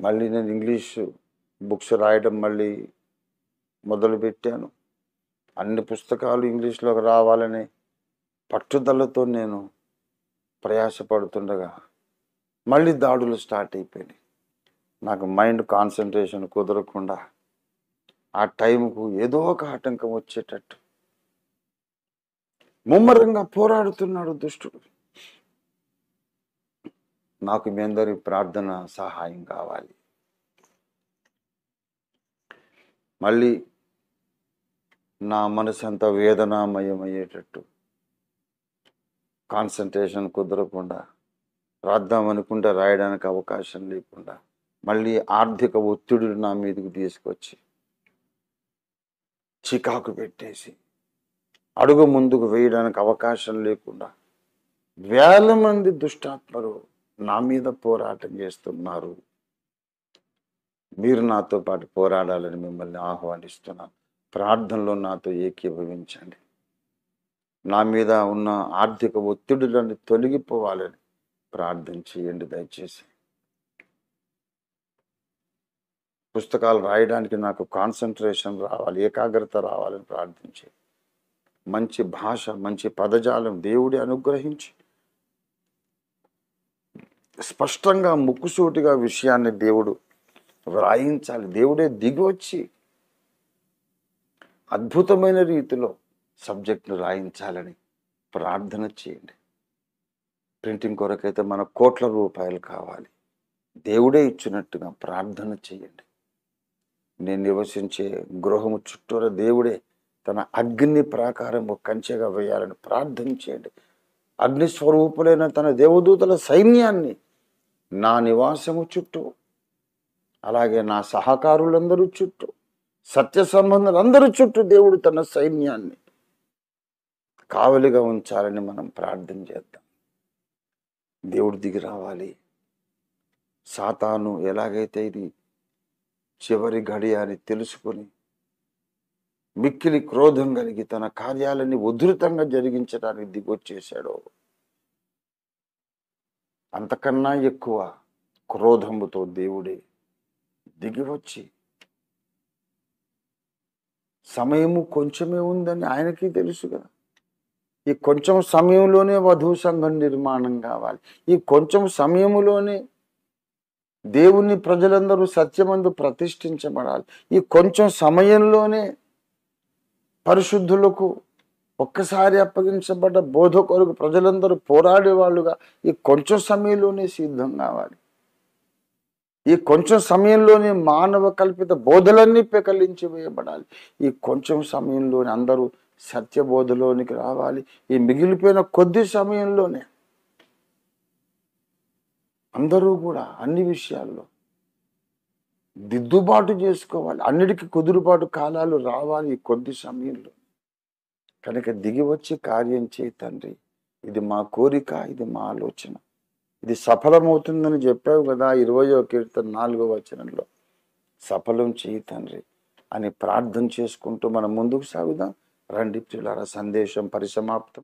మళ్ళీ నేను English books రాయడం మళ్ళీ మొదలుపెట్టాను. అన్ని పుస్తకాలు ఇంగ్లీష్లోకి రావాలని పట్టుదలతో నేను ప్రయాసపడుతుండగా మళ్ళీ దాడులు స్టార్ట్ అయిపోయినాయి. నాకు మైండ్ కాన్సన్ట్రేషన్ కుదరకుండా ఆ టైంకు ఏదో ఒక ఆటంకం వచ్చేటట్టు ముమ్మరంగా పోరాడుతున్నాడు దుష్టుడు. నాకు మీ అందరి ప్రార్థన సహాయం కావాలి. మళ్ళీ నా మనసు అంతా వేదనామయమయ్యేటట్టు, కాన్సన్ట్రేషన్ కుదరకుండా, రాద్దామనుకుంటే రాయడానికి అవకాశం లేకుండా, మళ్ళీ ఆర్థిక ఒత్తిడులు నా మీదకి తీసుకొచ్చి చికాకు పెట్టేసి అడుగు ముందుకు వేయడానికి అవకాశం లేకుండా వేల మంది దుష్టాత్మలు నా మీద పోరాటం చేస్తున్నారు. మీరు నాతో పాటు పోరాడాలని మిమ్మల్ని ఆహ్వానిస్తున్నాను. ప్రార్థనలో నాతో ఏకీభవించండి. నా మీద ఉన్న ఆర్థిక ఒత్తిడులన్నీ తొలగిపోవాలని ప్రార్థన చేయండి దయచేసి. పుస్తకాలు రాయడానికి నాకు కాన్సన్ట్రేషన్ రావాలి, ఏకాగ్రత రావాలని ప్రార్థించి, మంచి భాష, మంచి పదజాలం దేవుడి అనుగ్రహించి స్పష్టంగా ముక్కుసూటిగా విషయాన్ని దేవుడు వ్రాయించాలి. దేవుడే దిగి వచ్చి అద్భుతమైన రీతిలో సబ్జెక్టును రాయించాలని ప్రార్థన చేయండి. ప్రింటింగ్ కొరకైతే మన కోట్ల రూపాయలు కావాలి. దేవుడే ఇచ్చినట్టుగా ప్రార్థన చేయండి. నేను నివసించే గృహము చుట్టూరా దేవుడే తన అగ్ని ప్రాకారము కంచెగా వేయాలని ప్రార్థన చేయండి. అగ్నిస్వరూపులైన తన దేవదూతల సైన్యాన్ని నా నివాసము చుట్టూ, అలాగే నా సహకారులందరూ చుట్టూ, సత్య సంబంధులందరూ చుట్టూ దేవుడు తన సైన్యాన్ని కావలిగా ఉంచాలని మనం ప్రార్థన చేద్దాం. దేవుడు దిగి రావాలి. సాతాను ఎలాగైతే ఇది చివరి గడియ అని తెలుసుకొని మిక్కిలి క్రోధం కలిగి తన కార్యాలని ఉధృతంగా జరిగించడానికి దిగొచ్చేశాడో, అంతకన్నా ఎక్కువ క్రోధముతో దేవుడే దిగి వచ్చి, సమయము కొంచెమే ఉందని ఆయనకి తెలుసు కదా, ఈ కొంచెం సమయంలోనే వధువు సంఘం నిర్మాణం కావాలి, ఈ కొంచెం సమయంలోనే దేవుని ప్రజలందరూ సత్యమందు ప్రతిష్ఠించబడాలి, ఈ కొంచెం సమయంలోనే పరిశుద్ధులకు ఒక్కసారి అప్పగించబడ్డ బోధ కొరకు ప్రజలందరూ పోరాడేవాళ్ళుగా ఈ కొంచెం సమయంలోనే సిద్ధం కావాలి. ఈ కొంచెం సమయంలోనే మానవ కల్పిత బోధలన్నీ పెకలించి వేయబడాలి. ఈ కొంచెం సమయంలోనే అందరూ సత్యబోధలోనికి రావాలి. ఈ మిగిలిపోయిన కొద్ది సమయంలోనే అందరూ కూడా అన్ని విషయాల్లో దిద్దుబాటు చేసుకోవాలి. అన్నిటికీ కుదురుబాటు కాలాలు రావాలి ఈ కొద్ది సమయంలో. కనుక దిగి వచ్చి కార్యం చేయి తండ్రి. ఇది మా కోరిక, ఇది మా ఆలోచన. ఇది సఫలమవుతుందని చెప్పావు కదా 20వ కీర్తన 4వ వచనంలో. సఫలం చేయి తండ్రి అని ప్రార్థన చేసుకుంటూ మనం ముందుకు సాగుదాం. రండి ప్రియులారా, సందేశం పరిసమాప్తం.